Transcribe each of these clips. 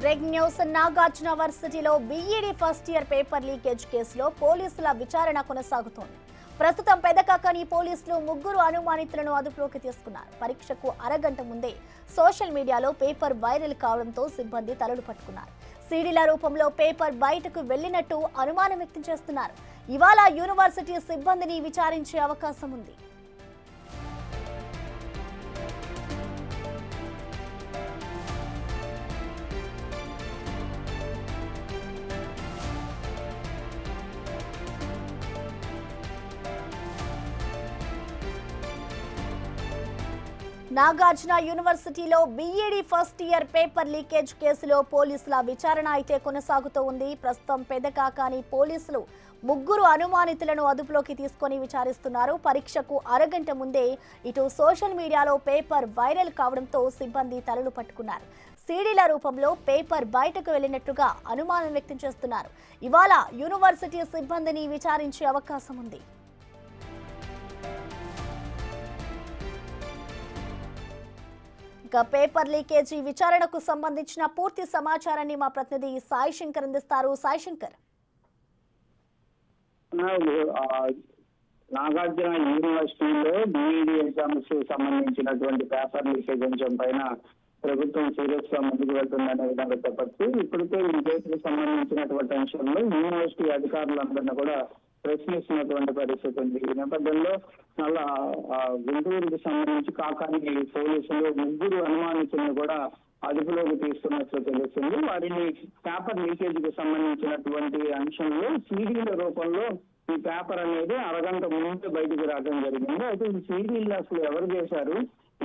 Breaking news Nagarjuna వర్సిటీలో BEd first year paper leakage కేసులో పోలీసుల విచారణ కొనసాగుతోంది. ప్రస్తుతం పెదకాకని పోలీసులు ముగ్గురు అనుమానితులను అదుపులోకి తీసుకున్నారు. పరీక్షకు అరగంట ముందే సోషల్ మీడియాలో పేపర్ వైరల్ కావడంతో సిబ్బంది తలలు పట్టుకున్నారు. సీడీల రూపంలో పేపర్ బయటకు వెళ్లినట్టు అనుమానం వ్యక్తం చేస్తున్నారు. ఇవాళ యూనివర్సిటీ సిబ్బందిని విచారించే అవకాశం ఉంది. నాగార్జున యూనివర్సిటీలో BEd first year paper leakage కేసులో పోలీసుల విచారణ అయితే కొనసాగుతూ ఉంది. ప్రస్తుతం పెదకాకని పోలీసులు ముగ్గురు అనుమానితులను అదుపులోకి తీసుకొని విచారిస్తున్నారు. పరీక్షకు అరగంట ముందే ఇటు సోషల్ మీడియాలో పేపర్ వైరల్ కావడంతో సిబ్బంది తలలు పట్టుకున్నారు. సీడీల రూపంలో పేపర్ బయటకు వెళ్లినట్టుగా అనుమానం వ్యక్తం చేస్తున్నారు. ఇవాళ యూనివర్సిటీ సిబ్బందిని విచారించే అవకాశం ఉంది. పేపర్ లీకేజీ విచారణకు సంబంధించిన పూర్తి సమాచారాన్ని మా ప్రతినిధి సాయి శంకర్ అందిస్తారు. సాయి శంకర్, నాగార్జున యూనివర్సిటీలో బీఈడీ ఎగ్జామ్స్ సంబంధించినటువంటి పేపర్ లీకేజ్ అంశం పైన ప్రభుత్వం సీరియస్ గా ముందుకు వెళ్తుందనే విధంగా చెప్పచ్చు. ఇప్పటికే ఈ కేసుకు సంబంధించినటువంటి అంశంలో యూనివర్సిటీ అధికారులందరినీ కూడా ప్రశ్నిస్తున్నటువంటి పరిస్థితి ఉంది. ఈ నేపథ్యంలో మళ్ళా గుంటూరుకు సంబంధించి కాకాని పోలీసులు ముగ్గురు అనుమానితులను కూడా అదుపులోకి తీసుకున్నట్లు తెలుస్తుంది. వారిని పేపర్ లీకేజ్ కు సంబంధించినటువంటి అంశంలో సీడీల రూపంలో ఈ పేపర్ అనేది అరగంట ముందు బయటకు రావడం జరిగింది. అయితే ఈ సీడీలు అసలు ఎవరు చేశారు,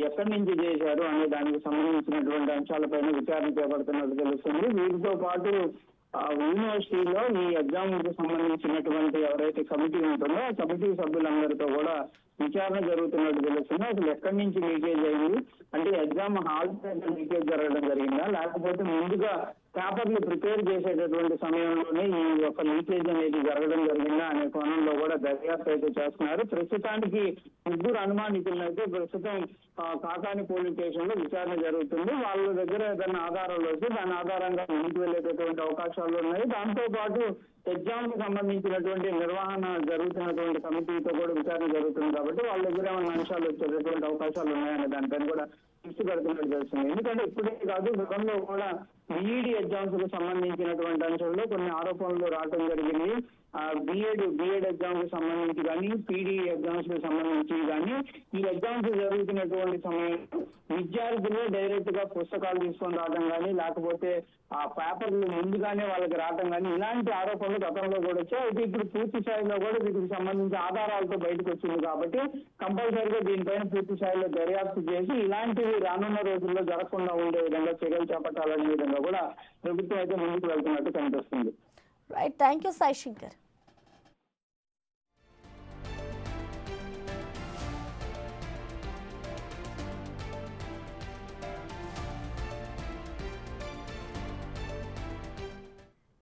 ఎక్కడి నుంచి చేశారు అనే దానికి సంబంధించినటువంటి అంశాలపైన విచారణ చేపడుతున్నట్టు తెలుస్తుంది. వీటితో పాటు యూనివర్సిటీలో ఈ ఎగ్జామ్ కు సంబంధించినటువంటి ఎవరైతే కమిటీ ఉంటుందో ఆ కమిటీ సభ్యులందరితో కూడా విచారణ జరుగుతున్నట్టు తెలుస్తుంది. అసలు ఎక్కడి నుంచి లీకేజ్ అయింది అంటే ఎగ్జామ్ హాల్ లీకేజ్ జరగడం జరిగిందా, లేకపోతే ముందుగా పేపర్లు ప్రిపేర్ చేసేటటువంటి సమయంలోనే ఈ యొక్క లీకేజ్ అనేది జరగడం జరిగిందా అనే కోణంలో కూడా దర్యాప్తు అయితే చేస్తున్నారు. ప్రస్తుతానికి ముగ్గురు అనుమానితులను అయితే ప్రస్తుతం కాకాని పోలీస్ స్టేషన్ లో విచారణ జరుగుతుంది. వాళ్ళ దగ్గర ఏదైనా ఆధారాలు వస్తే దాని ఆధారంగా ముందుకు వెళ్ళేటటువంటి అవకాశాలు ఉన్నాయి. దాంతో పాటు ఎగ్జామ్ కి సంబంధించినటువంటి నిర్వహణ జరుగుతున్నటువంటి కమిటీతో కూడా విచారణ జరుగుతుంది కాబట్టి వాళ్ళ దగ్గర ఏమైనా అంశాలు వచ్చేటటువంటి అవకాశాలు ఉన్నాయనే దానిపైన కూడా దృష్టి పెడుతున్నట్టు తెలుస్తుంది. ఎందుకంటే ఇప్పుడే కాదు గతంలో కూడా బీఈడీ ఎగ్జామ్స్ కు సంబంధించినటువంటి అంశంలో కొన్ని ఆరోపణలు రావడం జరిగింది. బీఎడ్ ఎగ్జామ్స్ కు సంబంధించి కానీ పీడీ ఎగ్జామ్స్ కు సంబంధించి కానీ ఈ ఎగ్జామ్స్ జరుగుతున్నటువంటి సమయంలో విద్యార్థులు డైరెక్ట్ గా పుస్తకాలు తీసుకొని రావడం కానీ లేకపోతే ఆ పేపర్లు ముందుగానే వాళ్ళకి రావడం కానీ ఇలాంటి ఆరోపణలు గతంలో కూడా వచ్చాయి. అయితే ఇప్పుడు పూర్తి స్థాయిలో కూడా వీటికి సంబంధించి ఆధారాలతో బయటకు వచ్చింది కాబట్టి కంపల్సరీగా దీనిపైన పూర్తి స్థాయిలో దర్యాప్తు చేసి ఇలాంటివి రానున్న రోజుల్లో జరగకుండా ఉండే విధంగా చర్యలు చేపట్టాలనే విధంగా కూడా ప్రభుత్వం అయితే ముందుకు వెళ్తున్నట్టు కనిపిస్తుంది. Right, thank you Sai Shankar.